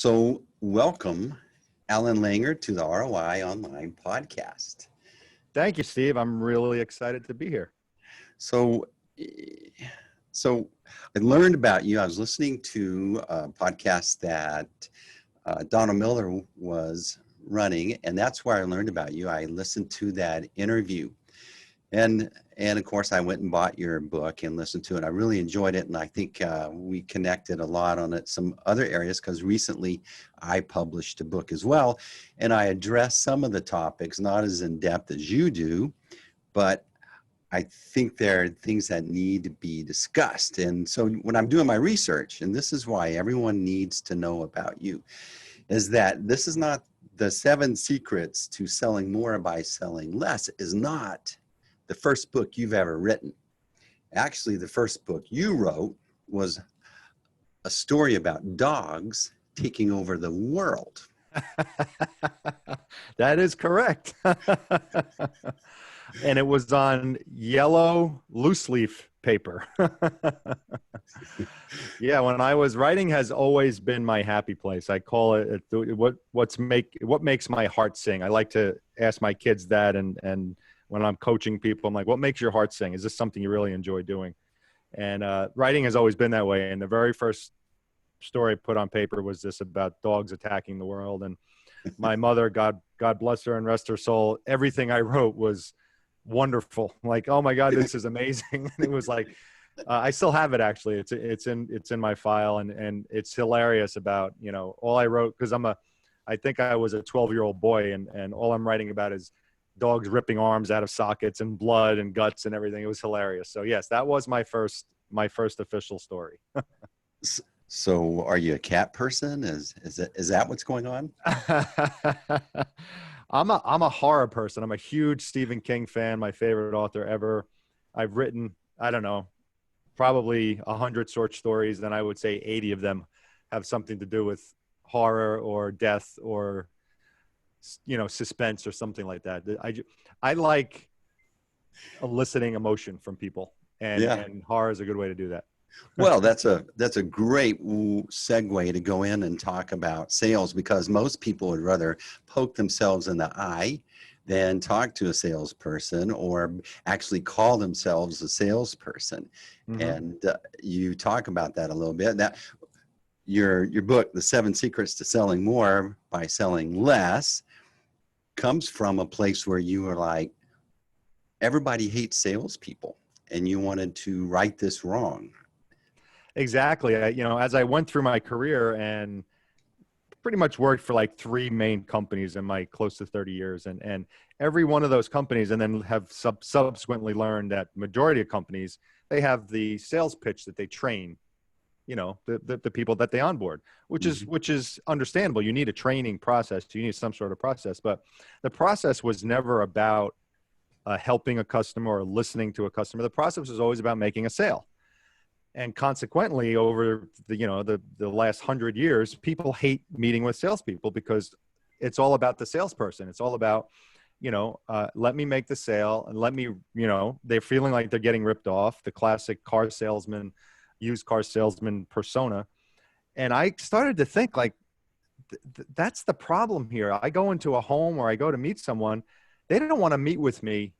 So welcome, Allan Langer, to the ROI Online Podcast. Thank you, Steve. I'm really excited to be here. So I learned about you. I was listening to a podcast that Donna Miller was running, and that's where I learned about you. I listened to that interview. And of course, I went and bought your book and listened to it. I really enjoyed it, and I think we connected a lot on it, some other areas, because recently I published a book as well, and I addressed some of the topics, not as in-depth as you do, but I think there are things that need to be discussed. And so when I'm doing my research, and this is why everyone needs to know about you, is that this is not the 7 secrets to selling more by selling less is not the first book you've ever written. Actually, the first book you wrote was a story about dogs taking over the world. That is correct. And it was on yellow loose leaf paper. Yeah, when I was writing has always been my happy place. I call it what makes my heart sing. I like to ask my kids that, and when I'm coaching people, I'm like, what makes your heart sing? Is this something you really enjoy doing? And writing has always been that way. And the very first story I put on paper was this about dogs attacking the world. And my mother, God bless her and rest her soul, everything I wrote was wonderful. Like, oh my God, this is amazing. And it was like, I still have it actually. It's in my file, and it's hilarious about, all I wrote, because I think I was a 12-year-old boy, and all I'm writing about is dogs ripping arms out of sockets and blood and guts and everything. It was hilarious. So yes, that was my first official story. So are you a cat person? Is that what's going on? I'm a horror person. I'm a huge Stephen King fan, my favorite author ever. I've written, I don't know, probably 100 short stories, and I would say 80 of them have something to do with horror or death or suspense or something like that. I like eliciting emotion from people, and horror is a good way to do that. Well, that's a great segue to go in and talk about sales, because most people would rather poke themselves in the eye than talk to a salesperson or actually call themselves a salesperson. Mm-hmm. And you talk about that a little bit. That your book, The 7 Secrets to Selling More by Selling Less, comes from a place where you were like, everybody hates salespeople, and you wanted to right this wrong. Exactly. As I went through my career and pretty much worked for like 3 main companies in my close to 30 years, and every one of those companies, and then have subsequently learned that majority of companies, they have the sales pitch that they train, the people that they onboard, which is understandable. You need a training process. You need some sort of process, but the process was never about helping a customer or listening to a customer. The process was always about making a sale. And consequently, over the last 100 years, people hate meeting with salespeople because it's all about the salesperson. It's all about, let me make the sale, and let me, they're feeling like they're getting ripped off, the classic car salesman, used car salesman persona. And I started to think like, that's the problem here. I go into a home or I go to meet someone, they don't want to meet with me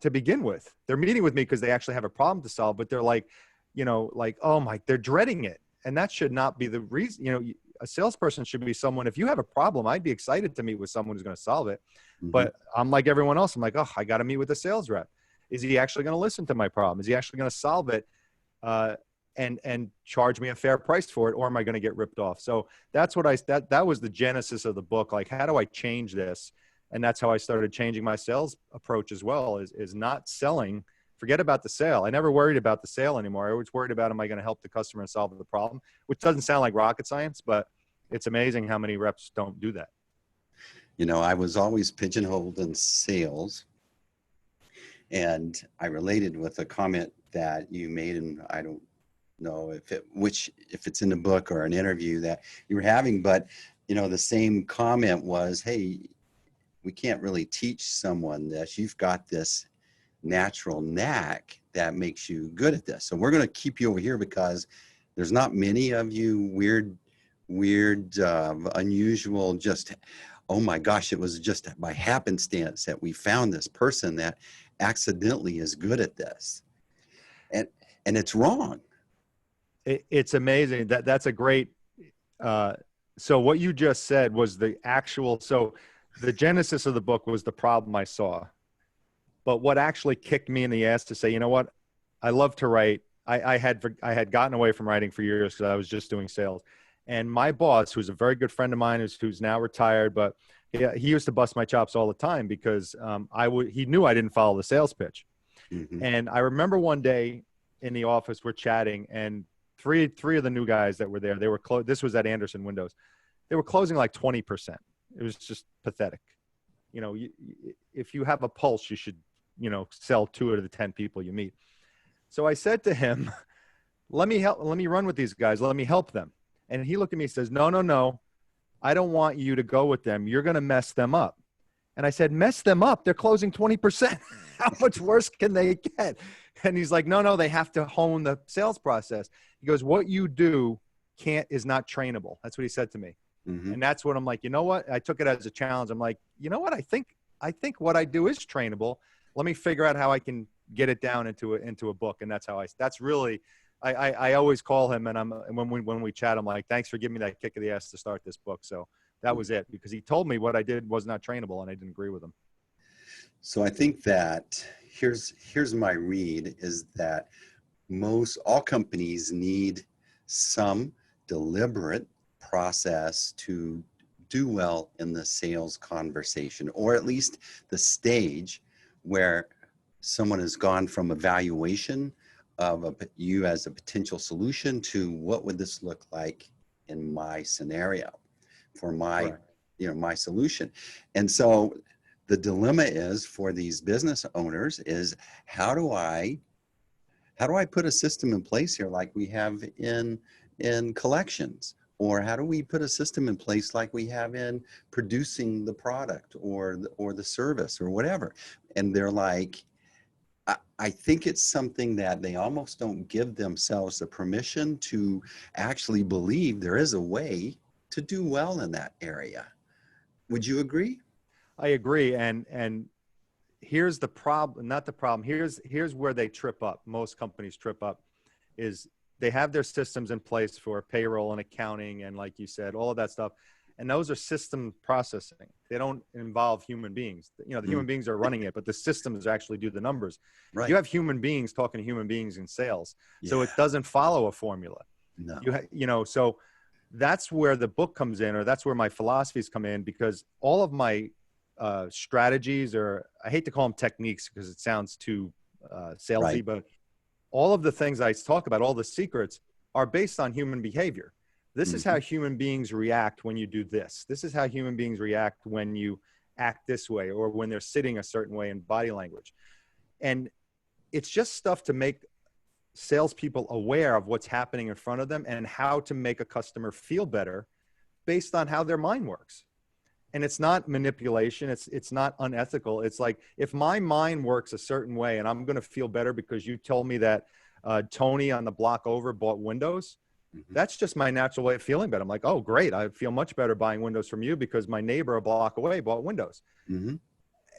to begin with. They're meeting with me because they actually have a problem to solve, but they're like, they're dreading it. And that should not be the reason. A salesperson should be someone, if you have a problem, I'd be excited to meet with someone who's going to solve it. Mm-hmm. But I'm like everyone else. I'm like, I got to meet with a sales rep. Is he actually going to listen to my problem? Is he actually going to solve it and charge me a fair price for it? Or am I going to get ripped off? So that's what that was the genesis of the book. Like, how do I change this? And that's how I started changing my sales approach as well, is not selling. Forget about the sale. I never worried about the sale anymore. I always worried about, am I going to help the customer solve the problem? Which doesn't sound like rocket science, but it's amazing how many reps don't do that. I was always pigeonholed in sales, and I related with a comment that you made, and I don't know if it's in the book or an interview that you were having, but the same comment was, hey, we can't really teach someone this. You've got this natural knack that makes you good at this. So we're going to keep you over here because there's not many of you weird weird, unusual, just, oh my gosh, it was just by happenstance that we found this person that accidentally is good at this. And it's wrong. It's amazing. That's a great, so what you just said was the actual, so the genesis of the book was the problem I saw. But what actually kicked me in the ass to say, you know what, I love to write. I had gotten away from writing for years because I was just doing sales. And my boss, who's a very good friend of mine, who's now retired, but he used to bust my chops all the time because he knew I didn't follow the sales pitch. Mm-hmm. And I remember one day in the office, we're chatting, and three of the new guys that were there, they were this was at Anderson Windows. They were closing like 20%. It was just pathetic. You know, if you have a pulse, you should, sell 2 out of the 10 people you meet. So I said to him, let me run with these guys. Let me help them. And he looked at me and says, no. I don't want you to go with them. You're going to mess them up. And I said, mess them up? They're closing 20%. How much worse can they get? And he's like, no, they have to hone the sales process. He goes, what you do is not trainable. That's what he said to me. Mm-hmm. And that's what I'm like, you know what? I took it as a challenge. I'm like, you know what? I think what I do is trainable. Let me figure out how I can get it down into a book. And that's how that's really, I always call him, and when we chat, I'm like, thanks for giving me that kick of the ass to start this book. So that was it, because he told me what I did was not trainable, and I didn't agree with him. So I think that here's my read is that all companies need some deliberate process to do well in the sales conversation, or at least the stage where someone has gone from evaluation of you as a potential solution to what would this look like in my scenario for my, my solution. And so the dilemma is for these business owners is how do I put a system in place here like we have in collections? Or how do we put a system in place like we have in producing the product or the service or whatever? And they're like, I think it's something that they almost don't give themselves the permission to actually believe there is a way to do well in that area. Would you agree? I agree. And here's the problem, not the problem. Here's where they trip up. Most companies trip up is they have their systems in place for payroll and accounting. And like you said, all of that stuff. And those are system processing. They don't involve human beings. The human beings are running it, but the systems actually do the numbers. Right. You have human beings talking to human beings in sales. Yeah. So it doesn't follow a formula. No. So that's where the book comes in, or that's where my philosophies come in, because all of my strategies, or I hate to call them techniques because it sounds too salesy, right, but all of the things I talk about, all the secrets, are based on human behavior. This is how human beings react when you do this. This is how human beings react when you act this way, or when they're sitting a certain way in body language. And it's just stuff to make salespeople aware of what's happening in front of them and how to make a customer feel better based on how their mind works. And it's not manipulation. It's not unethical. It's like, if my mind works a certain way and I'm going to feel better because you told me that Tony on the block over bought windows, that's just my natural way of feeling better. I'm like, oh, great. I feel much better buying windows from you because my neighbor a block away bought windows.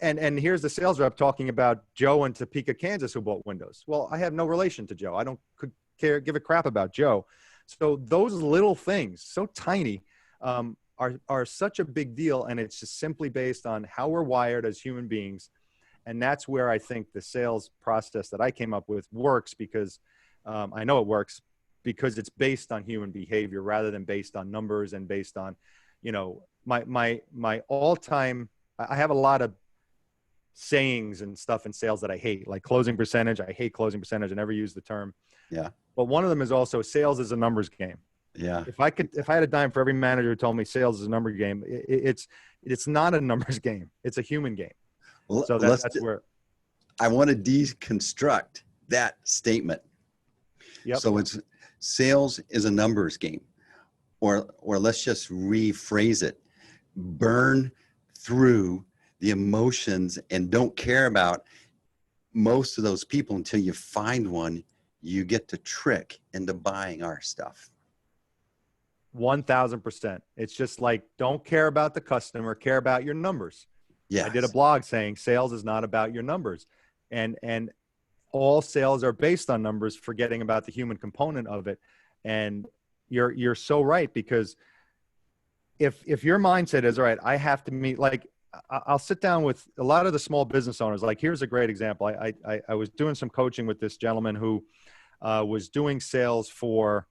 And here's the sales rep talking about Joe in Topeka, Kansas, who bought windows. Well, I have no relation to Joe. I could give a crap about Joe. So those little things, so tiny, are such a big deal. And it's just simply based on how we're wired as human beings. And that's where I think the sales process that I came up with works, because I know it works, because it's based on human behavior rather than based on numbers and based on, my all-time, I have a lot of sayings and stuff in sales that I hate, like closing percentage. I hate closing percentage. I never use the term. Yeah. But one of them is also sales is a numbers game. Yeah. If I had a dime for every manager who told me sales is a number game, it's not a numbers game. It's a human game. Well, so that's where I want to deconstruct that statement. Yep. So it's sales is a numbers game, or let's just rephrase it. Burn through the emotions and don't care about most of those people until you find one you get to trick into buying our stuff. 1000%. It's just like, don't care about the customer, care about your numbers. Yes. I did a blog saying sales is not about your numbers, and all sales are based on numbers, forgetting about the human component of it. And you're so right, because if your mindset is, all right, I have to meet, like, I'll sit down with a lot of the small business owners. Like, here's a great example. I was doing some coaching with this gentleman who was doing sales for,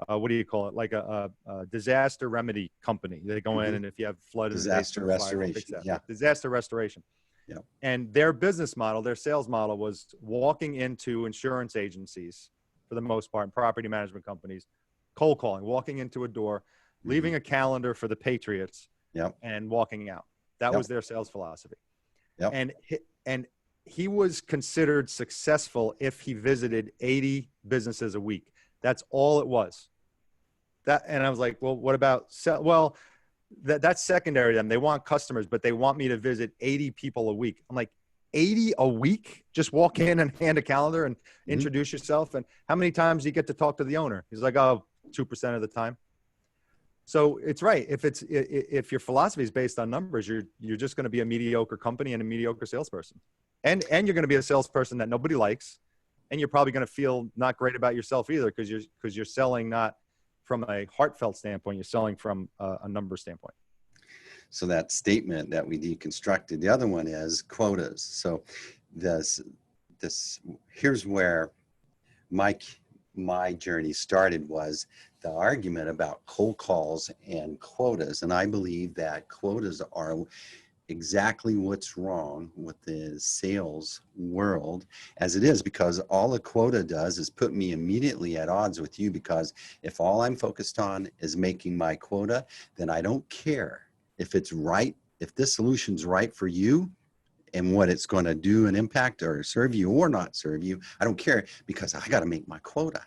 what do you call it? Like a disaster remedy company. They go in, and if you have flood, Disaster restoration. Yeah. Disaster restoration. Yeah. And their business model, their sales model, was walking into insurance agencies, for the most part, and property management companies, cold calling, walking into a door, leaving a calendar for the Patriots, and walking out. That was their sales philosophy. And he was considered successful if he visited 80 businesses a week. That's all it was. And I was like, well, what about well, that's secondary to them. They want customers, but they want me to visit 80 people a week. I'm like, 80 a week? Just walk in and hand a calendar and introduce yourself. And how many times do you get to talk to the owner? He's like, oh, 2% of the time. So it's right. If your philosophy is based on numbers, you're just going to be a mediocre company and a mediocre salesperson. And you're going to be a salesperson that nobody likes. And you're probably going to feel not great about yourself either, because you're selling not from a heartfelt standpoint, you're selling from a number standpoint. So that statement that we deconstructed, the other one is quotas. So here's where my journey started, was the argument about cold calls and quotas. And I believe that quotas are exactly what's wrong with the sales world as it is, because all a quota does is put me immediately at odds with you, because if all I'm focused on is making my quota, then I don't care if it's right, if this solution's right for you and what it's going to do and impact or serve you or not serve you. I don't care, because I got to make my quota.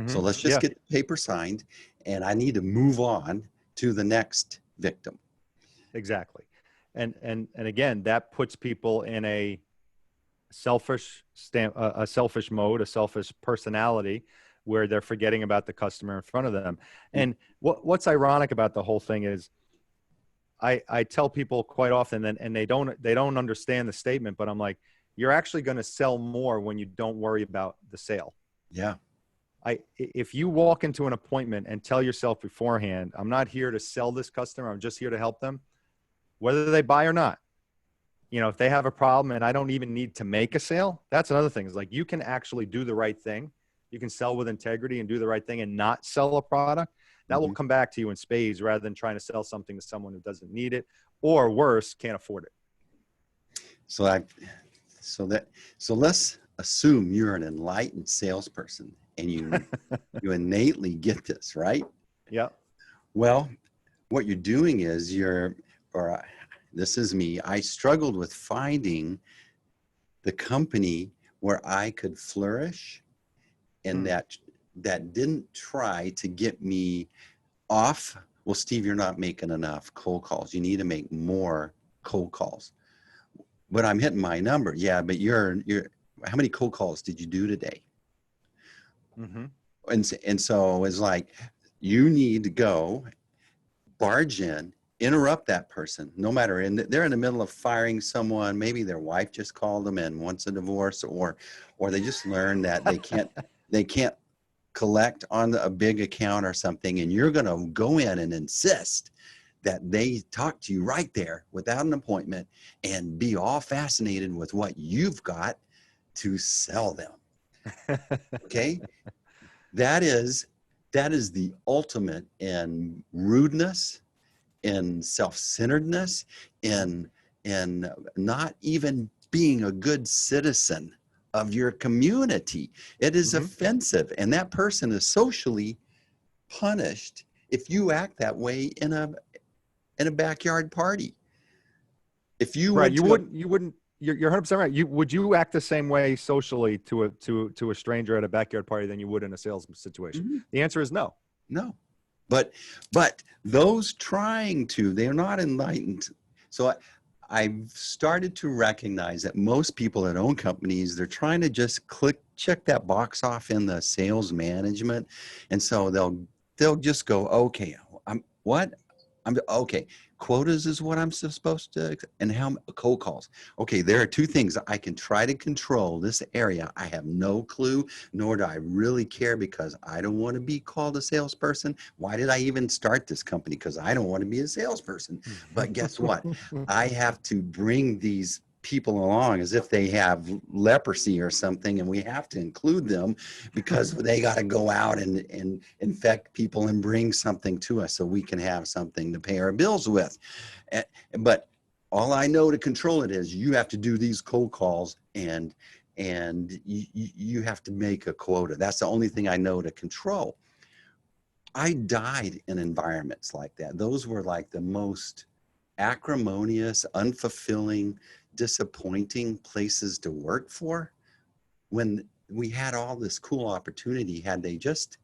So let's just get the paper signed, and I need to move on to the next victim. Exactly. And again, that puts people in a selfish mode, a selfish personality, where they're forgetting about the customer in front of them. And what's ironic about the whole thing is, I tell people quite often, and they don't understand the statement, but I'm like, you're actually going to sell more when you don't worry about the sale. Yeah. If you walk into an appointment and tell yourself beforehand, I'm not here to sell this customer, I'm just here to help them, whether they buy or not. If they have a problem and I don't even need to make a sale, that's another thing. It's like, you can actually do the right thing. You can sell with integrity and do the right thing and not sell a product. That will come back to you in spades, rather than trying to sell something to someone who doesn't need it, or worse, can't afford it. So let's assume you're an enlightened salesperson and you innately get this, right? Yeah. Well, what you're doing is this is me. I struggled with finding the company where I could flourish, and that didn't try to get me off. Well, Steve, you're not making enough cold calls. You need to make more cold calls. But I'm hitting my number. Yeah, but you're how many cold calls did you do today? And so it's like, you need to go barge in, interrupt that person, no matter, and they're in the middle of firing someone. Maybe their wife just called them and wants a divorce, or they just learned that they can't collect on a big account or something, and you're going to go in and insist that they talk to you right there without an appointment and be all fascinated with what you've got to sell them. Okay? That is the ultimate in rudeness, in self-centeredness, in not even being a good citizen of your community. It is offensive, and that person is socially punished if you act that way in a backyard party. If you right, you wouldn't. You're 100% right. Would you act the same way socially to a stranger at a backyard party than you would in a sales situation? The answer is no. No, but those trying to, they're not enlightened. So I've started to recognize that most people that own companies, they're trying to just check that box off in the sales management. And so they'll just go, okay, what? I'm okay. Quotas is what I'm supposed to, and how cold calls. Okay, there are two things I can try to control this area. I have no clue, nor do I really care because I don't want to be called a salesperson. Why did I even start this company? Because I don't want to be a salesperson. But guess what? I have to bring these people along as if they have leprosy or something, and we have to include them because they got to go out and infect people and bring something to us so we can have something to pay our bills with. But all I know to control it is you have to do these cold calls and you have to make a quota. That's the only thing I know to control. I died in environments like that. Those were like the most acrimonious, unfulfilling, disappointing places to work for. When we had all this cool opportunity, had they just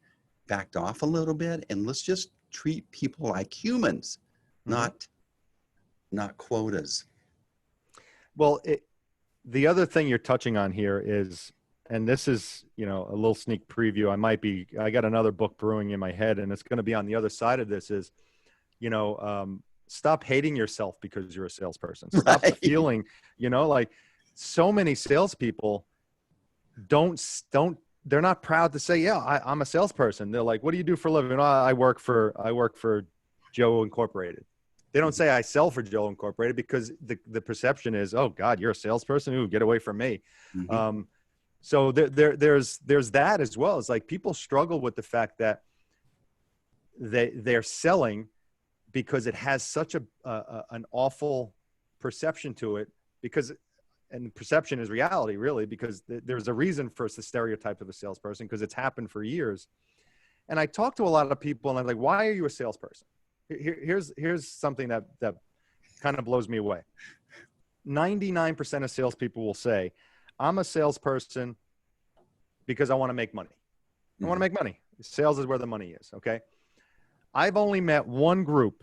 backed off a little bit and let's just treat people like humans, not quotas. Well, the other thing you're touching on here is, and this is, a little sneak preview. I got another book brewing in my head, and it's going to be on the other side of this is, stop hating yourself because you're a salesperson. Stop Right. feeling, like so many salespeople they're not proud to say, yeah, I'm a salesperson. They're like, what do you do for a living? Oh, I work for Joe Incorporated. They don't say I sell for Joe Incorporated because the perception is, oh God, you're a salesperson. Ooh, get away from me. Mm-hmm. So there's that as well. It's like people struggle with the fact that they're selling because it has such an awful perception to it, and perception is reality, really, because there's a reason for the stereotype of a salesperson because it's happened for years. And I talk to a lot of people and I'm like, why are you a salesperson? Here's something that kind of blows me away. 99% of salespeople will say, I'm a salesperson because I want to make money. I want to make money. Sales is where the money is. Okay. I've only met one group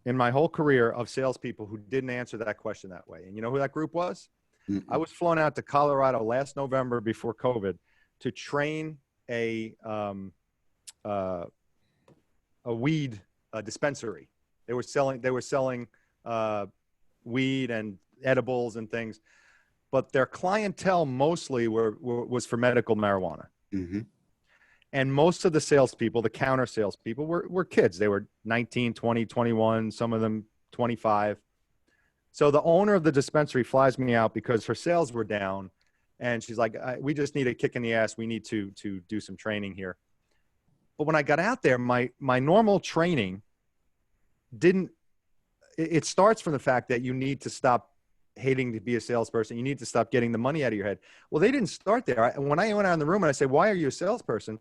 in my whole career of salespeople who didn't answer that question that way. And you know who that group was? Mm-hmm. I was flown out to Colorado last November before COVID to train a weed dispensary. They were selling weed and edibles and things, but their clientele mostly was for medical marijuana. Mm-hmm. And most of the salespeople, the counter salespeople, were kids. They were 19, 20, 21, some of them 25. So the owner of the dispensary flies me out because her sales were down. And she's like, we just need a kick in the ass. We need to do some training here. But when I got out there, my normal training it starts from the fact that you need to stop hating to be a salesperson. You need to stop getting the money out of your head. Well, they didn't start there. When I went out in the room and I said, why are you a salesperson?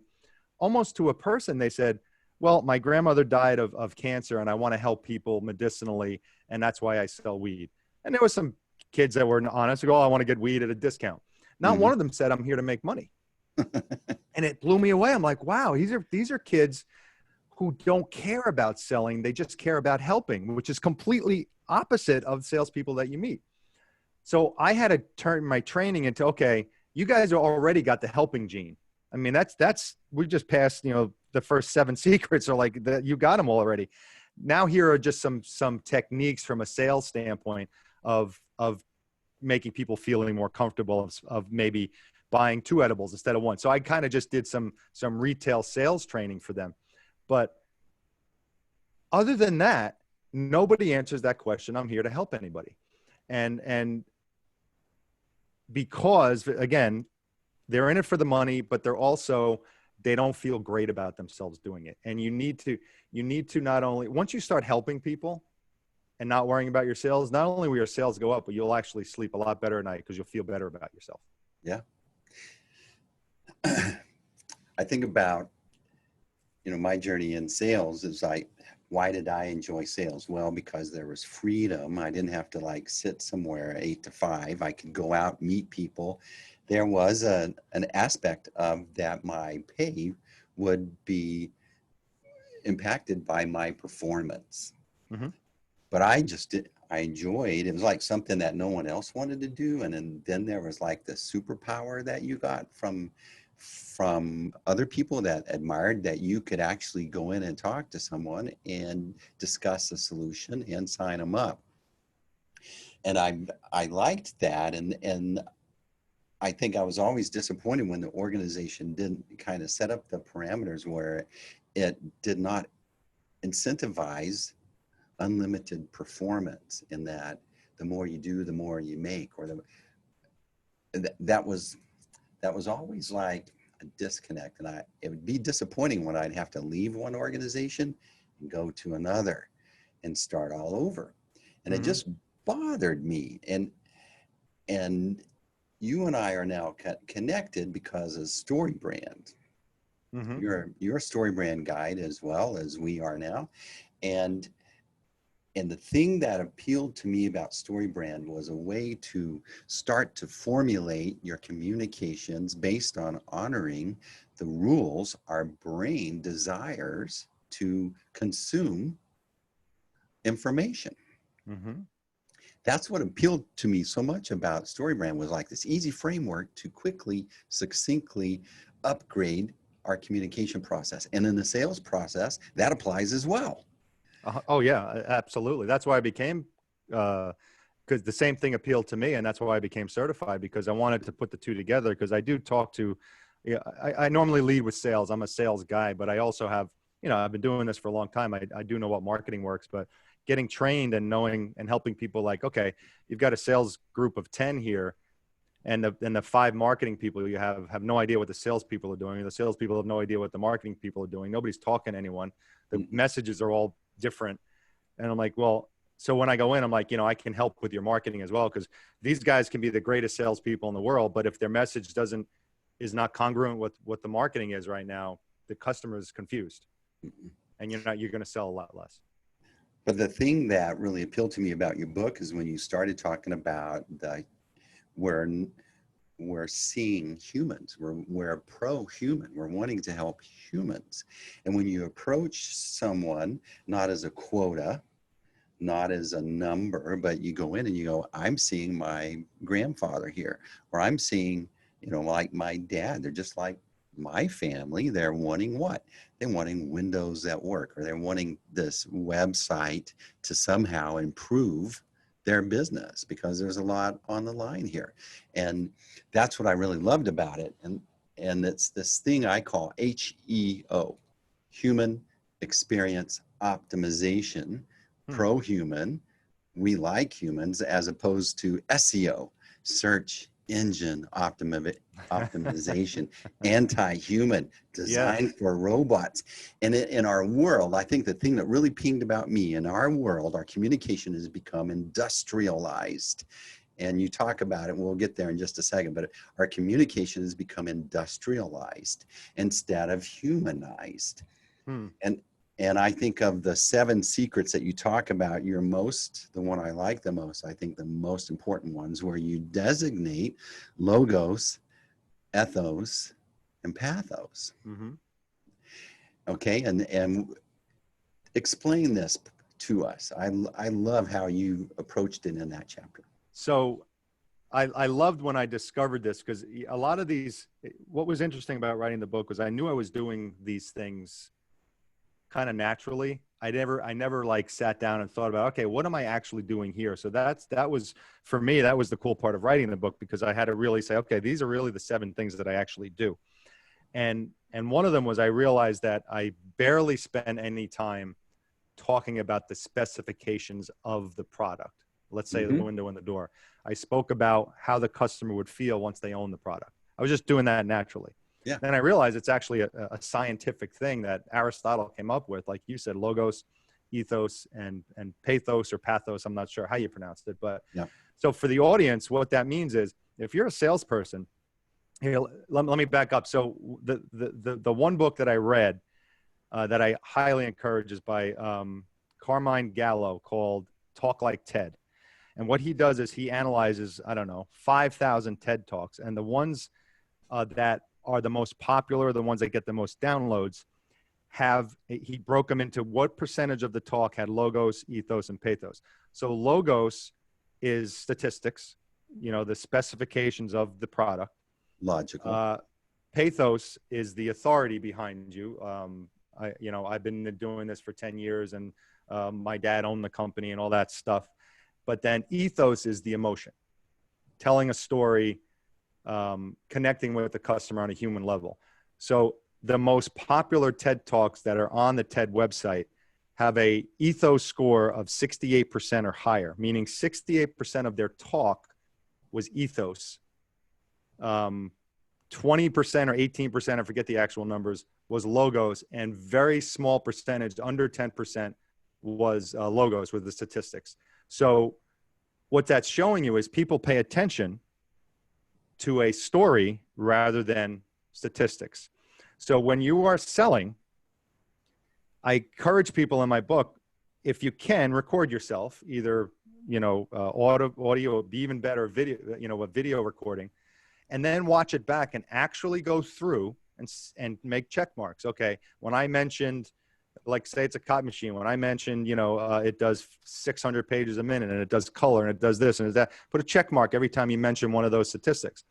Almost to a person, they said, well, my grandmother died of cancer and I want to help people medicinally. And that's why I sell weed. And there was some kids that were honest to go, oh, I want to get weed at a discount. Not one of them said, I'm here to make money. And it blew me away. I'm like, wow, these are kids who don't care about selling. They just care about helping, which is completely opposite of salespeople that you meet. So I had to turn my training into, okay, you guys are already got the helping gene. I mean, we just passed, the first 7 secrets are like that. You got them already. Now here are just some techniques from a sales standpoint of making people feeling more comfortable of maybe buying 2 edibles instead of 1. So I kind of just did some retail sales training for them. But other than that, nobody answers that question. I'm here to help anybody. And because, again, they're in it for the money, but they don't feel great about themselves doing it. And you need to not only, once you start helping people and not worrying about your sales, not only will your sales go up, but you'll actually sleep a lot better at night because you'll feel better about yourself. Yeah. I think about, my journey in sales is like, why did I enjoy sales? Well, because there was freedom. I didn't have to sit somewhere 8 to 5. I could go out, meet people. There was an aspect of that my pay would be impacted by my performance. Mm-hmm. But I enjoyed, it was like something that no one else wanted to do. And then there was like the superpower that you got from from other people that admired that you could actually go in and talk to someone and discuss a solution and sign them up. And I liked that, and I think I was always disappointed when the organization didn't kind of set up the parameters where it did not incentivize unlimited performance, in that the more you do, the more you make, or that was always like a disconnect. And it would be disappointing when I'd have to leave one organization and go to another and start all over. And it just bothered me. And you and I are now connected because of StoryBrand. You're a StoryBrand guide as well as we are now. And the thing that appealed to me about StoryBrand was a way to start to formulate your communications based on honoring the rules our brain desires to consume information. That's what appealed to me so much about StoryBrand, was like this easy framework to quickly, succinctly upgrade our communication process. And in the sales process, that applies as well. Oh yeah, absolutely. That's why I became, because the same thing appealed to me, and that's why I became certified, because I wanted to put the two together. Because I do talk to, I normally lead with sales. I'm a sales guy, but I also have, I've been doing this for a long time. I do know what marketing works, but getting trained and knowing and helping people, like, okay, you've got a sales group of 10 here, and the 5 marketing people you have no idea what the salespeople are doing. The salespeople have no idea what the marketing people are doing. Nobody's talking to anyone. The messages are all different. And I'm like, well, so when I go in, I'm like, I can help with your marketing as well, because these guys can be the greatest salespeople in the world, but if their message is not congruent with what the marketing is right now, the customer is confused, and you're going to sell a lot less. But the thing that really appealed to me about your book is when you started talking about we're seeing humans, we're pro-human, we're wanting to help humans. And when you approach someone not as a quota, not as a number, but you go in and you go, I'm seeing my grandfather here, or I'm seeing, like my dad, they're just like my family. They're wanting what? They're wanting windows that work, or they're wanting this website to somehow improve their business, because there's a lot on the line here. And that's what I really loved about it. And it's this thing I call HEO, human experience optimization, pro-human, we like humans, as opposed to SEO, search engine optimization, anti-human, designed for robots. And in our world, I think the thing that really pinged about me, in our world, our communication has become industrialized. And you talk about it, and we'll get there in just a second, but our communication has become industrialized instead of humanized. And I think of the 7 secrets that you talk about, the one I like the most, I think the most important ones, where you designate logos, ethos, and pathos. Okay, and explain this to us. I love how you approached it in that chapter. So I loved when I discovered this, because a lot of these, what was interesting about writing the book was I knew I was doing these things kind of naturally. I never like sat down and thought about, okay, what am I actually doing here? So that was, for me, that was the cool part of writing the book, because I had to really say, okay, these are really the 7 things that I actually do. And one of them was, I realized that I barely spend any time talking about the specifications of the product. Let's say the window and the door. I spoke about how the customer would feel once they own the product. I was just doing that naturally. Yeah. Then I realized it's actually a scientific thing that Aristotle came up with. Like you said, logos, ethos, and pathos or pathos. I'm not sure how you pronounced it, but yeah. So for the audience, what that means is, if you're a salesperson, here, let me back up. So the one book that I read that I highly encourage is by Carmine Gallo, called Talk Like Ted. And what he does is he analyzes, 5,000 TED Talks, and the ones that are the most popular, the ones that get the most downloads, he broke them into what percentage of the talk had logos, ethos, and pathos. So logos is statistics, the specifications of the product. Logical. pathos is the authority behind you. I've been doing this for 10 years, and my dad owned the company and all that stuff. But then ethos is the emotion, telling a story, connecting with the customer on a human level. So the most popular TED Talks that are on the TED website have a ethos score of 68% or higher, meaning 68% of their talk was ethos. 20% or 18%, I forget the actual numbers, was logos, and very small percentage, under 10%, was logos with the statistics. So what that's showing you is people pay attention to a story rather than statistics. So when you are selling, I encourage people in my book, if you can, record yourself, either, audio, be even better, video, a video recording, and then watch it back and actually go through and make check marks. Okay, when I mentioned, like, say it's a copy machine, when I mentioned, it does 600 pages a minute, and it does color, and it does this and that, put a check mark every time you mention one of those statistics.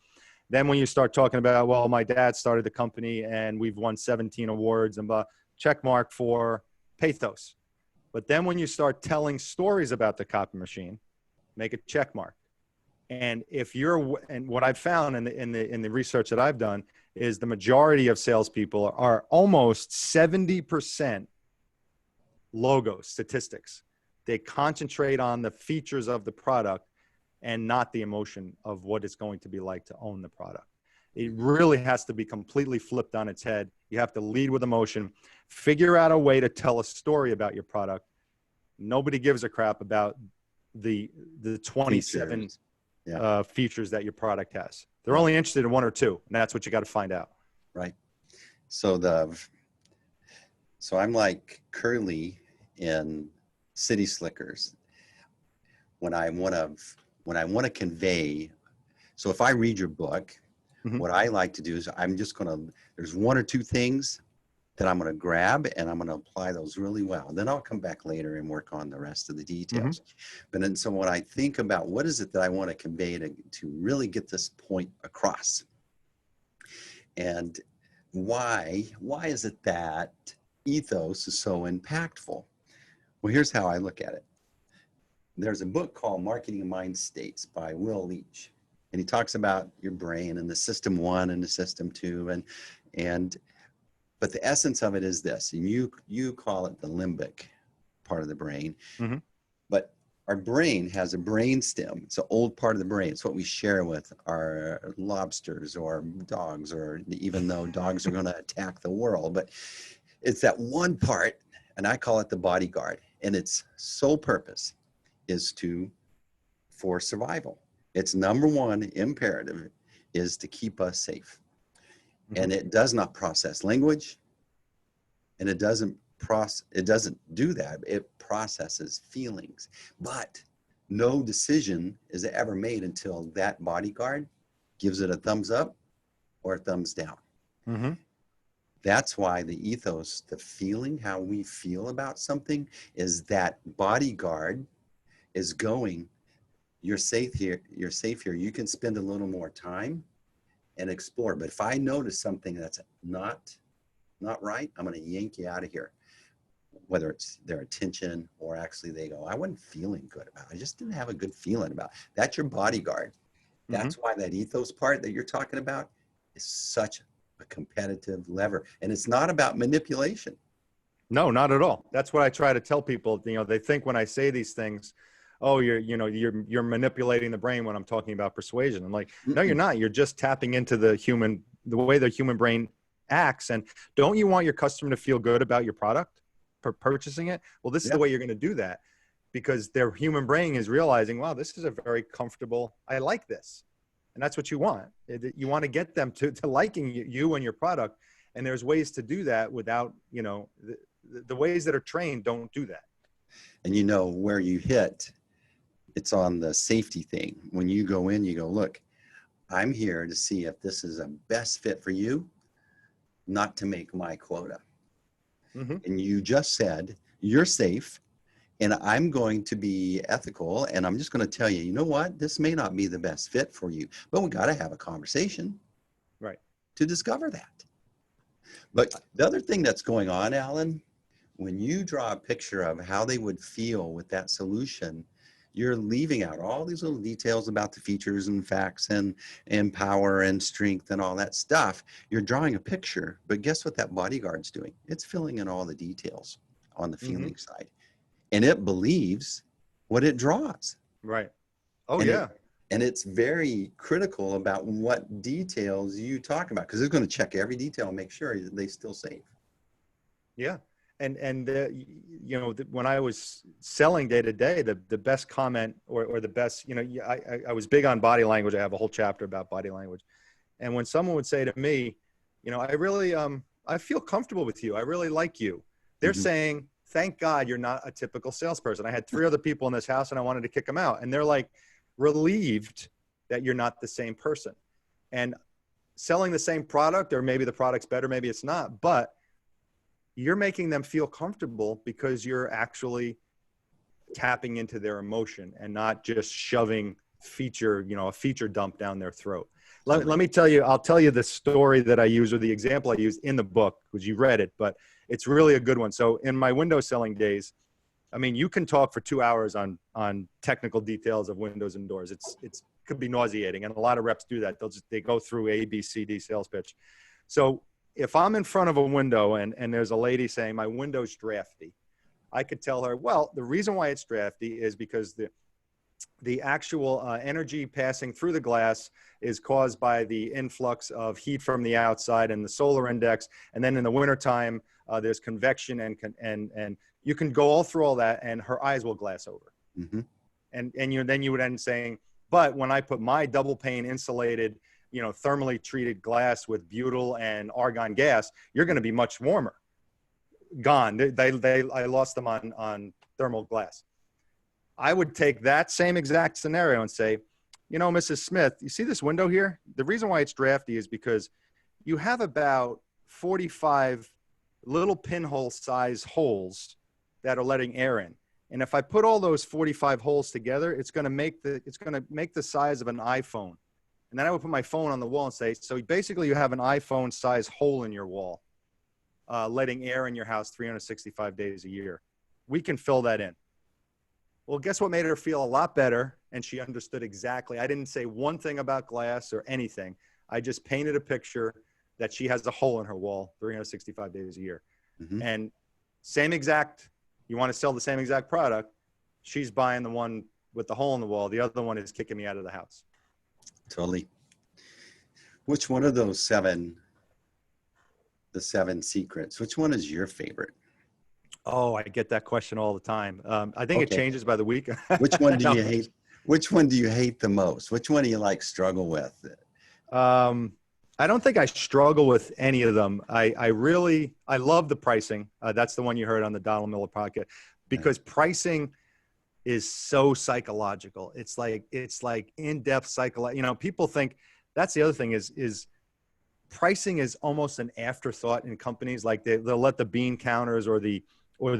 Then when you start talking about, well, my dad started the company and we've won 17 awards, and check mark for pathos. But then when you start telling stories about the copy machine, make a check mark. And and what I've found in the research that I've done is the majority of salespeople are almost 70% logos, statistics. They concentrate on the features of the product and not the emotion of what it's going to be like to own the product. It really has to be completely flipped on its head. You have to lead with emotion, figure out a way to tell a story about your product. Nobody gives a crap about the 27 features that your product has. They're only interested in one or two, and that's what you got to find out. Right. So I'm like Curly in City Slickers. When I want to convey, so if I read your book, what I like to do is there's one or two things that I'm going to grab, and I'm going to apply those really well. Then I'll come back later and work on the rest of the details. But then, so when I think about what is it that I want to convey to really get this point across, and why is it that ethos is so impactful? Well, here's how I look at it. There's a book called Marketing Mind States by Will Leach, and he talks about your brain and the system 1 and the system 2, but the essence of it is this, and you call it the limbic part of the brain, but our brain has a brain stem. It's an old part of the brain. It's what we share with our lobsters or dogs, or even though dogs are going to attack the world, but it's that one part, and I call it the bodyguard, and its sole purpose is for survival. Its number one imperative is to keep us safe. And it does not process language, and it doesn't do that. It processes feelings, but no decision is ever made until that bodyguard gives it a thumbs up or a thumbs down. That's why the ethos, the feeling, how we feel about something, is that bodyguard is going, you're safe here, you can spend a little more time and explore. But if I notice something that's not right, I'm going to yank you out of here. Whether it's their attention or actually they go, I wasn't feeling good about it. I just didn't have a good feeling about it. That's your bodyguard. That's why that ethos part that you're talking about is such a competitive lever. And it's not about manipulation. No, not at all. That's what I try to tell people. They think when I say these things, oh, you're manipulating the brain when I'm talking about persuasion. I'm like, no, you're not. You're just tapping into the way the human brain acts. And don't you want your customer to feel good about your product for purchasing it? Well, this is the way you're going to do that, because their human brain is realizing, wow, this is a very comfortable, I like this. And that's what you want. You want to get them to liking you and your product. And there's ways to do that without, the ways that are trained don't do that. And where you hit, it's on the safety thing. When you go in, you go, look, I'm here to see if this is a best fit for you, not to make my quota. And you just said, you're safe, and I'm going to be ethical, and I'm just going to tell you, you know what? This may not be the best fit for you, but we got to have a conversation. Right. to discover that. But the other thing that's going on, Allan, when you draw a picture of how they would feel with that solution, you're leaving out all these little details about the features and facts and power and strength and all that stuff. You're drawing a picture, but guess what that bodyguard's doing? It's filling in all the details on the feeling side. And it believes what it draws. Right. Oh, and yeah. And it's very critical about what details you talk about, because it's going to check every detail and make sure that they still safe. Yeah. And you know, when I was selling day to day, the best comment or the best, you know, I was big on body language. I have a whole chapter about body language. And when someone would say to me, you know, I really, I feel comfortable with you. I really like you. They're saying, thank God you're not a typical salesperson. I had 3 other people in this house and I wanted to kick them out. And they're like relieved that you're not the same person. And selling the same product, or maybe the product's better, maybe it's not, but you're making them feel comfortable because you're actually tapping into their emotion and not just shoving a feature dump down their throat. Let me tell you, I'll tell you the story that I use, or the example I use in the book, because you read it, but it's really a good one. So in my window selling days, I mean, you can talk for 2 hours on technical details of windows and doors. It's could be nauseating. And a lot of reps do that. They go through A, B, C, D sales pitch. So if I'm in front of a window and there's a lady saying my window's drafty, I could tell her, well, the reason why it's drafty is because the actual energy passing through the glass is caused by the influx of heat from the outside and the solar index. And then in the wintertime, there's convection and you can go all through all that and her eyes will glass over. And then you would end saying, but when I put my double pane insulated, you know, thermally treated glass with butyl and argon gas, you're going to be much warmer. Gone. I lost them on thermal glass. I would take that same exact scenario and say, you know, Mrs. Smith, you see this window here? The reason why it's drafty is because you have about 45 little pinhole size holes that are letting air in. And if I put all those 45 holes together, it's going to make the size of an iPhone. And then I would put my phone on the wall and say, so basically you have an iPhone size hole in your wall, letting air in your house 365 days a year. We can fill that in. Well, guess what made her feel a lot better? And she understood exactly. I didn't say one thing about glass or anything. I just painted a picture that she has a hole in her wall 365 days a year. And same exact, you want to sell the same exact product. She's buying the one with the hole in the wall. The other one is kicking me out of the house. Totally. Which one of those the 7 secrets, which one is your favorite? Oh, I get that question all the time. I think it changes by the week. Which one do you hate? Which one do you hate the most? Which one do you struggle with? I don't think I struggle with any of them. I love the pricing. That's the one you heard on the Donald Miller podcast, because pricing is so psychological. It's like in-depth psychology. You know, people think that's the other thing is pricing is almost an afterthought in companies. Like they'll let the bean counters or the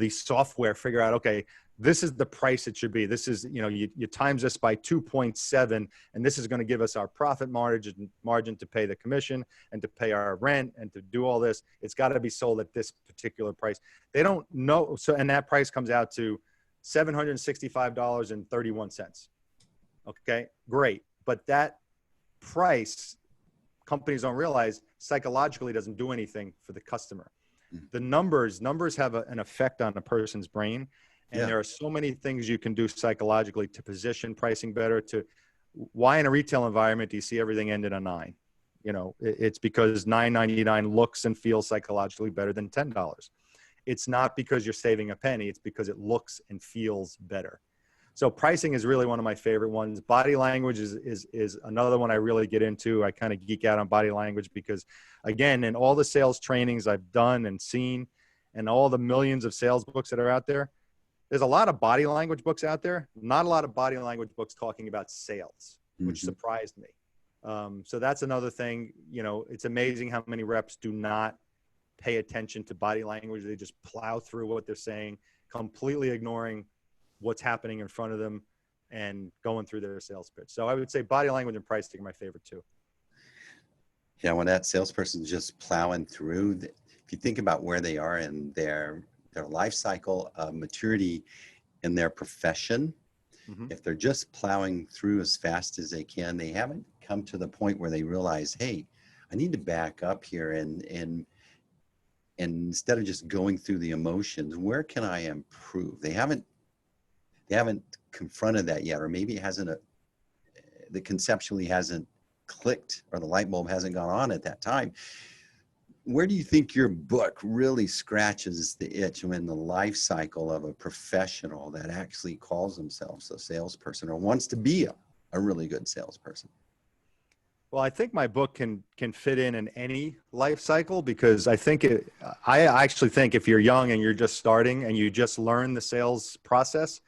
software figure out, okay, this is the price it should be. This is, you know, you times this by 2.7, and this is going to give us our profit margin to pay the commission and to pay our rent and to do all this. It's got to be sold at this particular price. They don't know. So, and that price comes out to $765.31. Okay, great. But that price, companies don't realize, psychologically doesn't do anything for the customer. The numbers have an effect on a person's brain. And there are so many things you can do psychologically to position pricing better. Why in a retail environment do you see everything end in a 9? You know, it's because $9.99 looks and feels psychologically better than $10. It's not because you're saving a penny. It's because it looks and feels better. So pricing is really one of my favorite ones. Body language is another one I really get into. I kind of geek out on body language because, again, in all the sales trainings I've done and seen and all the millions of sales books that are out there, there's a lot of body language books out there, not a lot of body language books talking about sales, which surprised me. So that's another thing. You know, it's amazing how many reps do not pay attention to body language. They just plow through what they're saying, completely ignoring what's happening in front of them and going through their sales pitch. So I would say body language and pricing are my favorite too. Yeah, when that salesperson's just plowing through, if you think about where they are in their life cycle of maturity in their profession, Hmm. if they're just plowing through as fast as they can, they haven't come to the point where they realize, hey, I need to back up here and instead of just going through the emotions, where can I improve? They haven't confronted that yet, or maybe it hasn't the conceptually hasn't clicked, or the light bulb hasn't gone on at that time. Where do you think your book really scratches the itch when the life cycle of a professional that actually calls themselves a salesperson or wants to be a really good salesperson? Well, I think my book can fit in any life cycle, because I actually think if you're young and you're just starting and you just learn the sales process,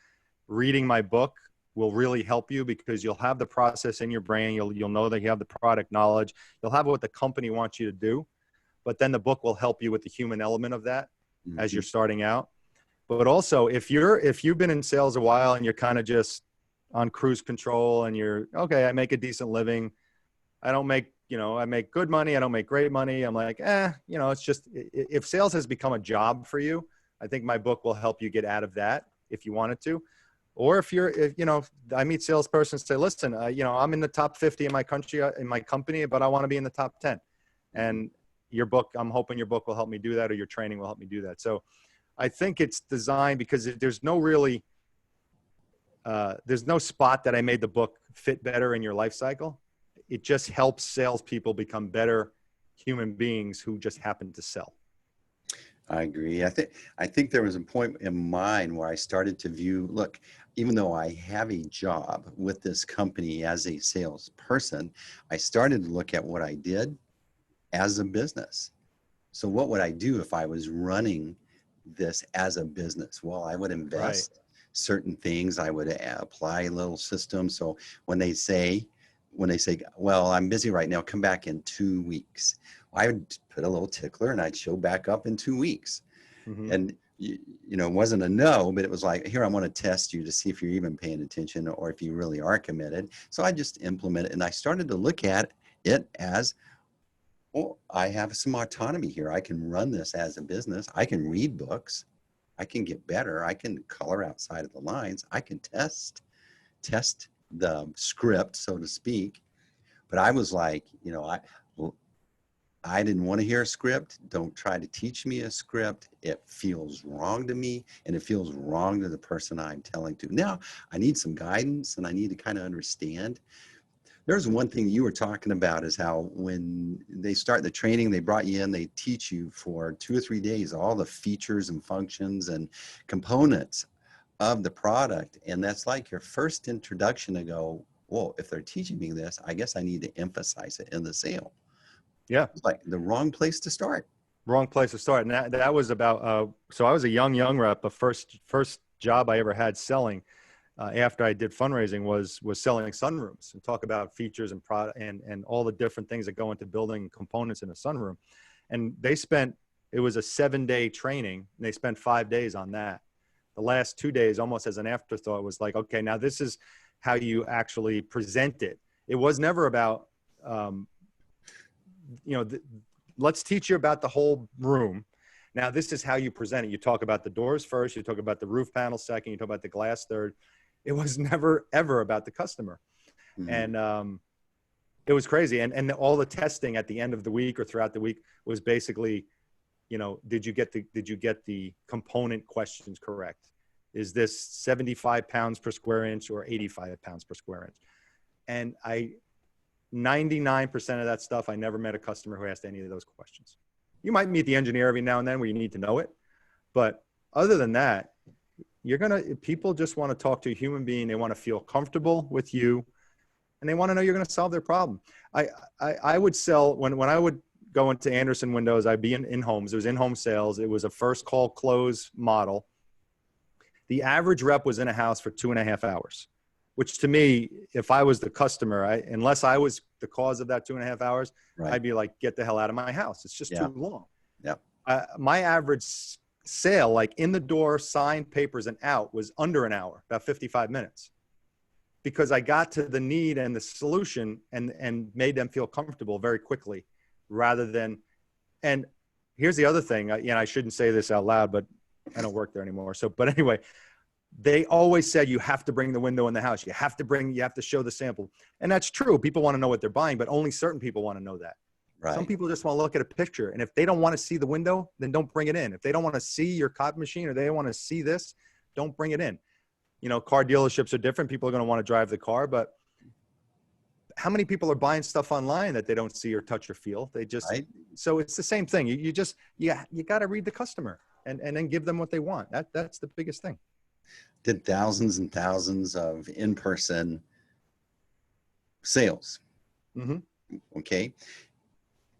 reading my book will really help you, because you'll have the process in your brain. You'll know that you have the product knowledge. You'll have what the company wants you to do, but then the book will help you with the human element of that as you're starting out. But also, if you've been in sales a while and you're kind of just on cruise control and you're okay, I make a decent living. I don't make, I make good money. I don't make great money. I'm like, it's just, if sales has become a job for you, I think my book will help you get out of that if you wanted to. Or I meet salespersons say, listen, I'm in the top 50 in my country, in my company, but I want to be in the top 10. And I'm hoping your book will help me do that, or your training will help me do that. So I think it's designed because there's no spot that I made the book fit better in your life cycle. It just helps salespeople become better human beings who just happen to sell. I agree. I think there was a point in mine where I started to view, look, even though I have a job with this company as a salesperson, I started to look at what I did as a business. So what would I do if I was running this as a business? Well, I would invest certain things. I would apply a little system. So when they say, well, I'm busy right now, come back in 2 weeks, I would put a little tickler and I'd show back up in 2 weeks. Mm-hmm. And, it wasn't a no, but it was like, here, I want to test you to see if you're even paying attention or if you really are committed. So I just implement it. And I started to look at it as, well, I have some autonomy here. I can run this as a business. I can read books. I can get better. I can color outside of the lines. I can test the script, so to speak. But I was like, I didn't want to hear a script. Don't try to teach me a script. It feels wrong to me, and it feels wrong to the person I'm telling to. Now, I need some guidance, and I need to kind of understand. There's one thing you were talking about is how when they start the training, they brought you in, they teach you for 2 or 3 days all the features and functions and components of the product. And that's like your first introduction to go, whoa, if they're teaching me this, I guess I need to emphasize it in the sale. Yeah. It's like the wrong place to start. Wrong place to start. And that was about, so I was a young rep. The first job I ever had selling after I did fundraising was selling sunrooms, and talk about features and product and all the different things that go into building components in a sunroom. And it was a 7-day training, and they spent 5 days on that. The last 2 days, almost as an afterthought, was like, okay, now this is how you actually present it. It was never about, let's teach you about the whole room. Now, this is how you present it. You talk about the doors first. You talk about the roof panel second. You talk about the glass third. It was never, ever about the customer. Mm-hmm. And it was crazy. And all the testing at the end of the week or throughout the week was basically, did you get the component questions correct? Is this 75 pounds per square inch or 85 pounds per square inch? And 99% of that stuff, I never met a customer who asked any of those questions. You might meet the engineer every now and then where you need to know it. But other than that, people just want to talk to a human being. They want to feel comfortable with you, and they want to know you're going to solve their problem. I would sell, when I would go into Anderson Windows, I'd be in homes. It was in-home sales. It was a first call close model. The average rep was in a house for 2.5 hours, which to me, if I was the customer, unless I was the cause of that 2.5 hours, right, I'd be like, get the hell out of my house. It's just too long. Yeah. My average sale, like in the door, signed papers and out, was under an hour, about 55 minutes, because I got to the need and the solution and made them feel comfortable very quickly. rather than, and here's the other thing, I shouldn't say this out loud, but I don't work there anymore. So, but anyway, they always said you have to bring the window in the house. You have to show the sample. And that's true. People want to know what they're buying, but only certain people want to know that. Right. Some people just want to look at a picture. And if they don't want to see the window, then don't bring it in. If they don't want to see your copy machine or they want to see this, don't bring it in. You know, car dealerships are different. People are going to want to drive the car, but how many people are buying stuff online that they don't see or touch or feel? They just, right. So it's the same thing. You got to read the customer and then give them what they want. That's the biggest thing. Did thousands and thousands of in-person sales. Mm-hmm. Okay.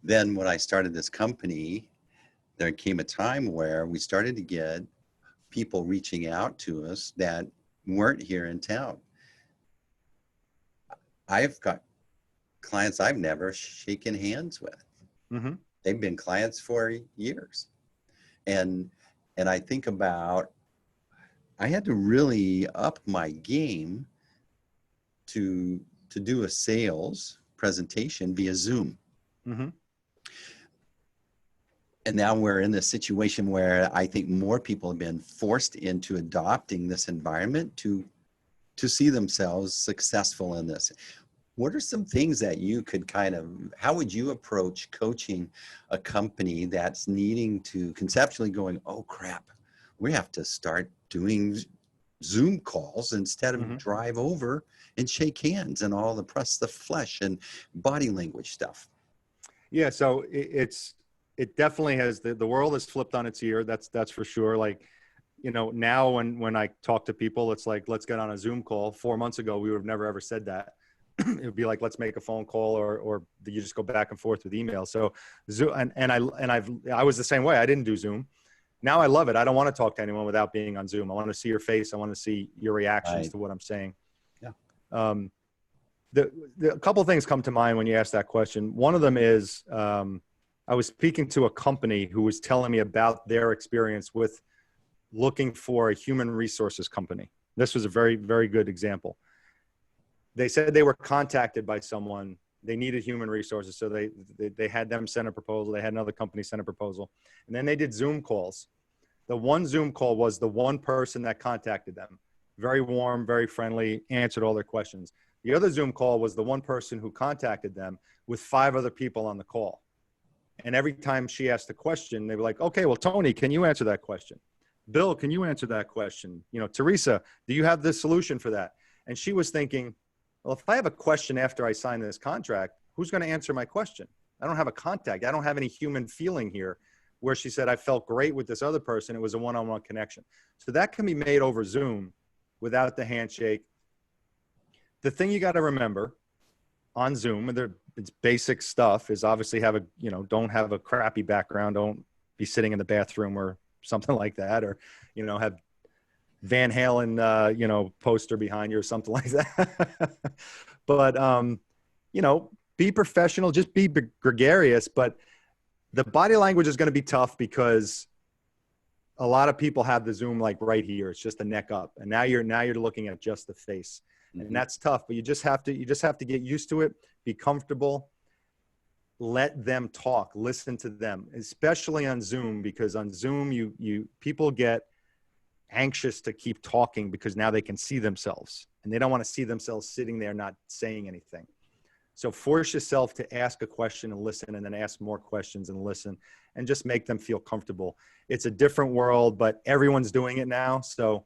Then when I started this company, there came a time where we started to get people reaching out to us that weren't here in town. I've got clients I've never shaken hands with. Mm-hmm. They've been clients for years. And I think about, I had to really up my game to do a sales presentation via Zoom. Mm-hmm. And now we're in this situation where I think more people have been forced into adopting this environment to see themselves successful in this. What are some things that you could how would you approach coaching a company that's needing to conceptually going, oh crap, we have to start doing Zoom calls instead of mm-hmm. drive over and shake hands and all the press the flesh and body language stuff? Yeah, so it definitely has, the world has flipped on its ear. That's for sure. Like, you know, now when I talk to people, it's like, let's get on a Zoom call. 4 months ago, we would have never ever said that. It would be like, let's make a phone call, or you just go back and forth with email. So Zoom, I was the same way. I didn't do Zoom. Now I love it. I don't want to talk to anyone without being on Zoom. I want to see your face. I want to see your reactions to what I'm saying. Yeah. A couple of things come to mind when you ask that question. One of them is, I was speaking to a company who was telling me about their experience with looking for a human resources company. This was a very, very good example. They said they were contacted by someone. They needed human resources. So they had them send a proposal. They had another company send a proposal. And then they did Zoom calls. The one Zoom call was the one person that contacted them. Very warm, very friendly, answered all their questions. The other Zoom call was the one person who contacted them with 5 other people on the call. And every time she asked a question, they were like, okay, well, Tony, can you answer that question? Bill, can you answer that question? You know, Teresa, do you have this solution for that? And she was thinking, well, if I have a question after I sign this contract, who's going to answer my question? I don't have a contact. I don't have any human feeling here. Where she said, I felt great with this other person. It was a one-on-one connection. So that can be made over Zoom without the handshake. The thing you got to remember on Zoom, and it's basic stuff, is obviously don't have a crappy background. Don't be sitting in the bathroom or something like that, or, have Van Halen, poster behind you or something like that. But, be professional, just be gregarious. But the body language is going to be tough because a lot of people have the Zoom like right here. It's just a neck up. And now you're looking at just the face. And that's tough, but you just have to get used to it, be comfortable, let them talk, listen to them, especially on Zoom, because on Zoom, people get anxious to keep talking because now they can see themselves and they don't want to see themselves sitting there, not saying anything. So force yourself to ask a question and listen, and then ask more questions and listen, and just make them feel comfortable. It's a different world, but everyone's doing it now. So,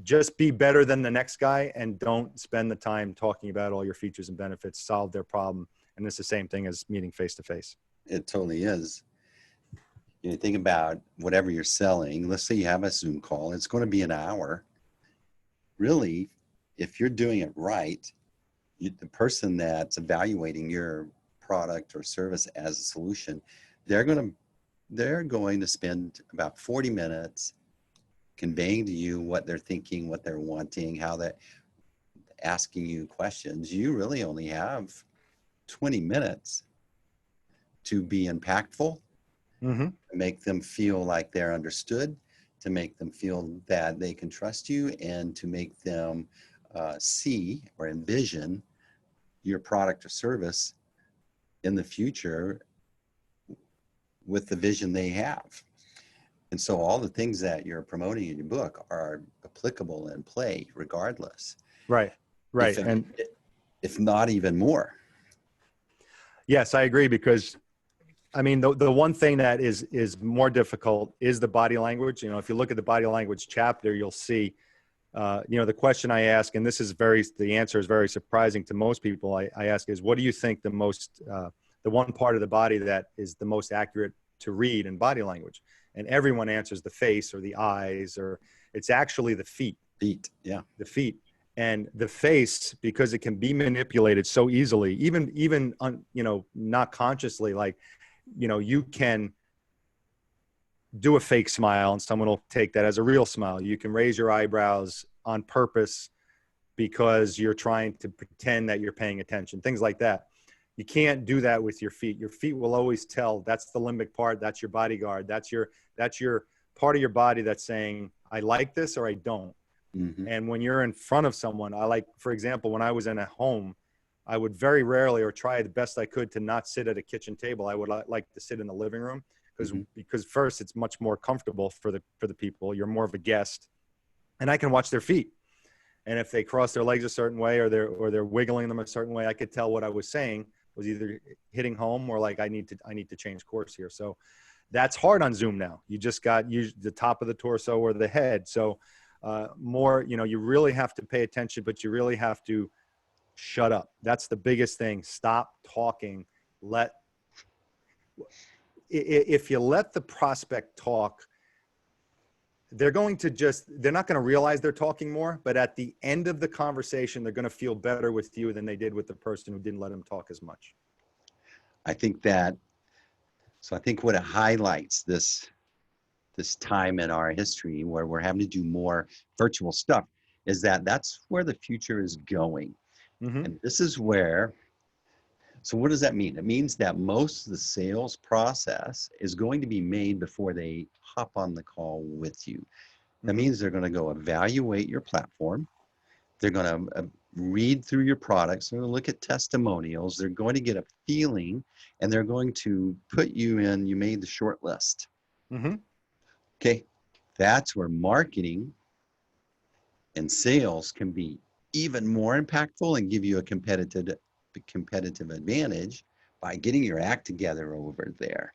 just be better than the next guy and don't spend the time talking about all your features and benefits. Solve their problem. And it's the same thing as meeting face-to-face. It totally is. Think about whatever you're selling. Let's say you have a Zoom call. It's going to be an hour. Really, if you're doing it right, the person that's evaluating your product or service as a solution, they're going to spend about 40 minutes conveying to you what they're thinking, what they're wanting, how they're asking you questions. You really only have 20 minutes to be impactful, to make them feel like they're understood, to make them feel that they can trust you, and to make them see or envision your product or service in the future with the vision they have. And so all the things that you're promoting in your book are applicable in play regardless. Right. Right. And if not even more. yes, I agree, because I mean, the one thing that is more difficult is the body language. You know, if you look at the body language chapter, you'll see, you know, the question I ask, and the answer is very surprising to most people. I ask is, what do you think the one part of the body that is the most accurate to read in body language? And everyone answers the face or the eyes, or it's actually the feet. Feet, yeah. The feet. And the face, because it can be manipulated so easily, even you know, not consciously, like, you know, you can do a fake smile and someone will take that as a real smile. You can raise your eyebrows on purpose because you're trying to pretend that you're paying attention, things like that. You can't do that with your feet. Your feet will always tell. That's the limbic part. That's your bodyguard. That's your part of your body that's saying, I like this or I don't. Mm-hmm. And when you're in front of someone, for example, when I was in a home, I would very rarely, or try the best I could, to not sit at a kitchen table. I would like to sit in the living room because first, it's much more comfortable for the people. You're more of a guest, and I can watch their feet. And if they cross their legs a certain way, or they're wiggling them a certain way, I could tell what I was saying was either hitting home or like I need to change course here. So that's hard on Zoom now. You just got the top of the torso or the head. So more, you know, you really have to pay attention, but you really have to shut up. That's the biggest thing. Stop talking. If you let the prospect talk, they're not going to realize they're talking more, but at the end of the conversation, they're going to feel better with you than they did with the person who didn't let them talk as much. I think what it highlights this time in our history where we're having to do more virtual stuff is that's where the future is going. Mm-hmm. And this is where, so what does that mean? It means that most of the sales process is going to be made before they hop on the call with you. That means they're going to go evaluate your platform. They're going to read through your products. They're going to look at testimonials. They're going to get a feeling, and they're going to put you made the short list. Mm-hmm. Okay. That's where marketing and sales can be even more impactful and give you a competitive advantage by getting your act together over there.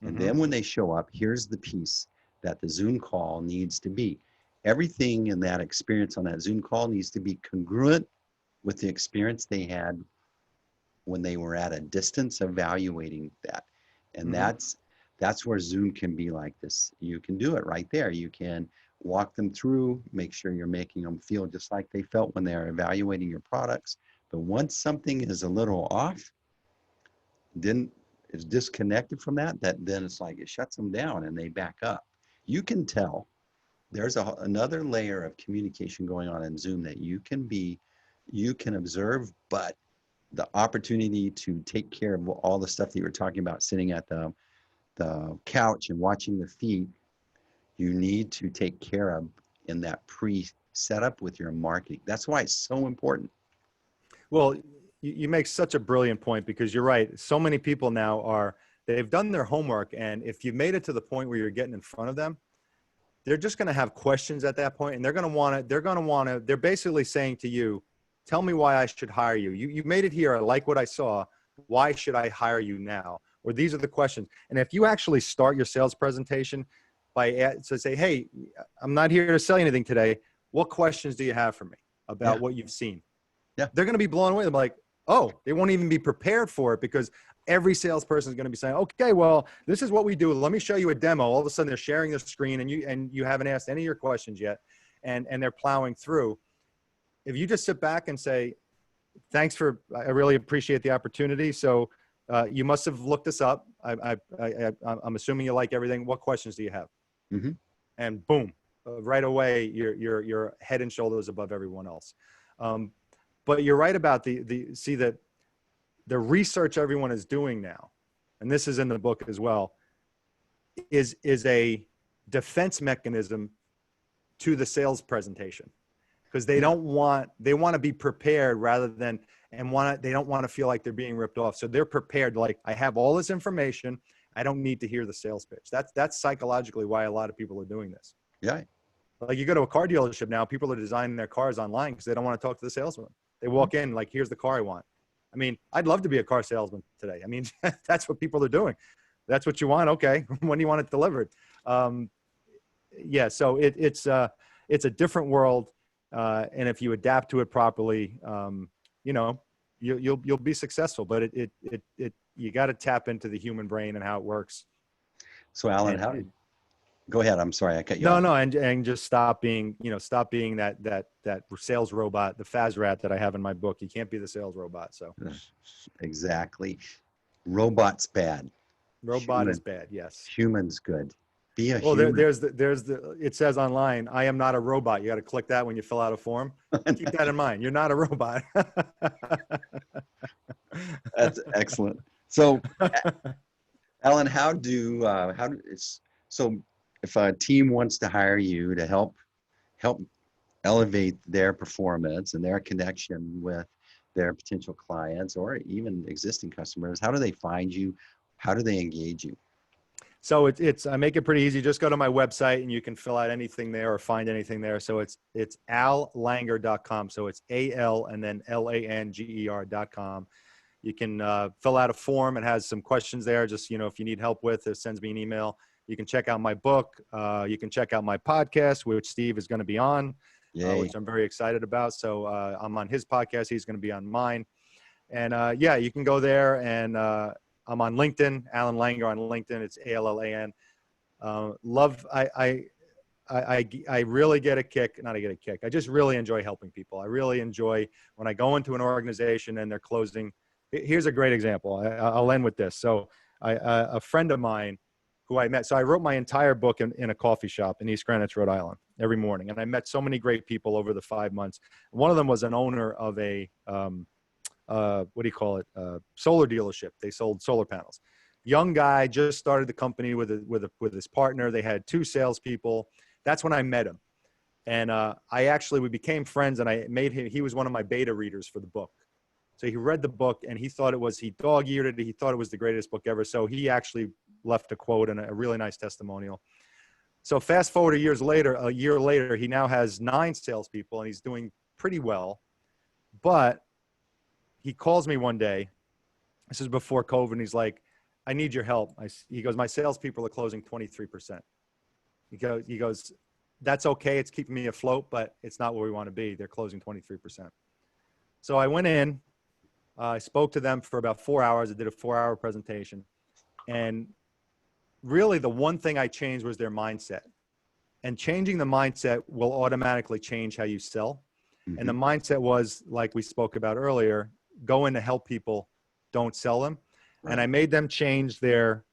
And then when they show up, here's the piece that the Zoom call needs to be. Everything in that experience on that Zoom call needs to be congruent with the experience they had when they were at a distance evaluating that. And that's where Zoom can be like this. You can do it right there. You can walk them through, make sure you're making them feel just like they felt when they're evaluating your products. But once something is a little off, then it's disconnected from that then it's like it shuts them down and they back up. You can tell there's another layer of communication going on in Zoom that you can observe, but the opportunity to take care of all the stuff that you were talking about, sitting at the couch and watching the feed, you need to take care of in that pre-setup with your marketing. That's why it's so important. Well, you make such a brilliant point, because you're right. So many people now they've done their homework, and if you've made it to the point where you're getting in front of them, they're just going to have questions at that point, and they're basically saying to you, tell me why I should hire you. You made it here. I like what I saw. Why should I hire you now? Or these are the questions. And if you actually start your sales presentation say, hey, I'm not here to sell you anything today. What questions do you have for me about what you've seen? Yeah. They're going to be blown away. They're like, oh, they won't even be prepared for it, because every salesperson is going to be saying, okay, well, this is what we do. Let me show you a demo. All of a sudden they're sharing the screen and you haven't asked any of your questions yet. And they're plowing through. If you just sit back and say, I really appreciate the opportunity. So you must have looked this up. I'm assuming you like everything. What questions do you have? Mm-hmm. And boom, right away, you're head and shoulders above everyone else. But you're right about the research everyone is doing now, and this is in the book as well, is a defense mechanism to the sales presentation. because they want to be prepared rather than, they don't want to feel like they're being ripped off. So they're prepared. Like, I have all this information. I don't need to hear the sales pitch. That's psychologically why a lot of people are doing this. Yeah. Like, you go to a car dealership now, people are designing their cars online because they don't want to talk to the salesman. They walk in like, here's the car I want. I mean, I'd love to be a car salesman today. I mean, that's what people are doing. That's what you want. Okay. When do you want it delivered? Yeah. So it's a different world. And if you adapt to it properly, you know, you'll be successful, but you got to tap into the human brain and how it works. So Allan, go ahead. I'm sorry, I cut you off. No, and just stop being that sales robot, the Faz rat that I have in my book. You can't be the sales robot. So exactly. Robot's bad. Robot is bad. Yes. Human's good. Be a well, human. there's it says online, I am not a robot. You got to click that when you fill out a form. Keep that in mind. You're not a robot. That's excellent. So Allan, so if a team wants to hire you to help elevate their performance and their connection with their potential clients or even existing customers, how do they find you? How do they engage you? So I make it pretty easy. Just go to my website and you can fill out anything there or find anything there. So it's allanger.com. So it's AL and then LANGER.com. You can fill out a form. It has some questions there. Just, if you need help with it, sends me an email. You can check out my book. You can check out my podcast, which Steve is going to be on, which I'm very excited about. So I'm on his podcast. He's going to be on mine. And you can go there, and I'm on LinkedIn, Allan Langer on LinkedIn. It's ALLAN. I really get a kick, not I get a kick. I just really enjoy helping people. I really enjoy when I go into an organization and they're closing. Here's a great example. I'll end with this. So a friend of mine who I met, so I wrote my entire book in a coffee shop in East Greenwich, Rhode Island, every morning. And I met so many great people over the 5 months. One of them was an owner of a, solar dealership. They sold solar panels. Young guy, just started the company with his partner. They had 2 salespeople. That's when I met him. And we became friends, and I made him, he was one of my beta readers for the book. So he read the book and he dog-eared it. He thought it was the greatest book ever. So he actually left a quote and a really nice testimonial. So fast forward a year later, he now has 9 salespeople and he's doing pretty well. But he calls me one day. This is before COVID. And he's like, I need your help. He goes, my salespeople are closing 23%. He goes, that's okay. It's keeping me afloat, but it's not where we want to be. They're closing 23%. So I went in, I spoke to them for about 4 hours. I did a 4-hour presentation. And really the one thing I changed was their mindset. And changing the mindset will automatically change how you sell. Mm-hmm. And the mindset was, like we spoke about earlier, go in to help people, don't sell them. Right. And I made them change their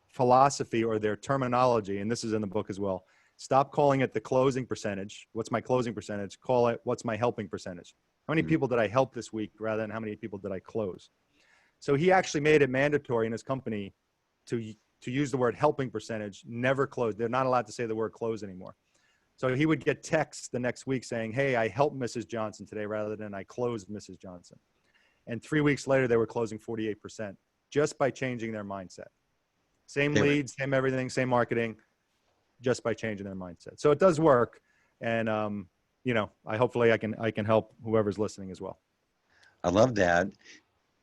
philosophy or their terminology. And this is in the book as well. Stop calling it the closing percentage. What's my closing percentage? Call it, what's my helping percentage? How many people did I help this week rather than how many people did I close? So he actually made it mandatory in his company to use the word helping percentage, never close. They're not allowed to say the word close anymore. So he would get texts the next week saying, hey, I helped Mrs. Johnson today rather than I closed Mrs. Johnson. And 3 weeks later, they were closing 48% just by changing their mindset. Same leads, same everything, same marketing, just by changing their mindset. So it does work. And, hopefully I can help whoever's listening as well. I love that.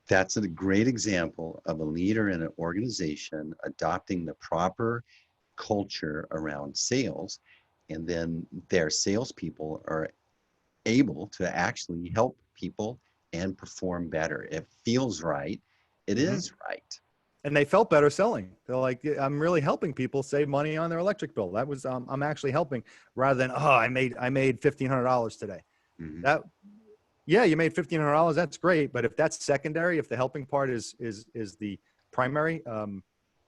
That's a great example of a leader in an organization adopting the proper culture around sales, and then their salespeople are able to actually help people and perform better. It feels right. It is right. And they felt better selling. They're like, I'm really helping people save money on their electric bill. That was, I'm actually helping, rather than, I made $1,500 today. Mm-hmm. You made $1,500. That's great. But if that's secondary, if the helping part is the primary,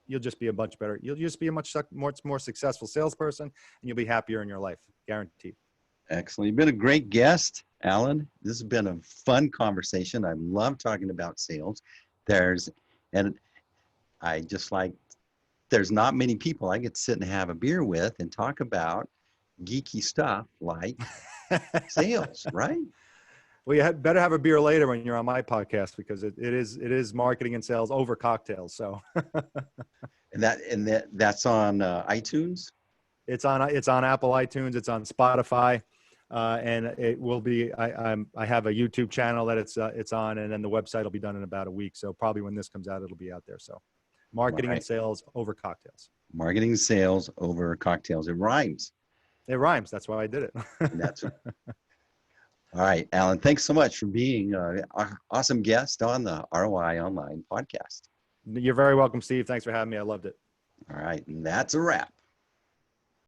you'll just be You'll just be a much more successful salesperson, and you'll be happier in your life, guaranteed. Excellent. You've been a great guest, Allan. This has been a fun conversation. I love talking about sales. There's not many people I get to sit and have a beer with and talk about geeky stuff like sales, right? Well, better have a beer later when you're on my podcast, because it is marketing and sales over cocktails. So That's on iTunes. it's on Apple iTunes, it's on Spotify, and it will be. I have a YouTube channel that it's on, and then the website will be done in about a week. So probably when this comes out, it'll be out there. So marketing and sales over cocktails. Marketing and sales over cocktails. It rhymes. It rhymes. That's why I did it. That's all right, Allan. Thanks so much for being an awesome guest on the ROI Online Podcast. You're very welcome, Steve. Thanks for having me. I loved it. All right, and that's a wrap.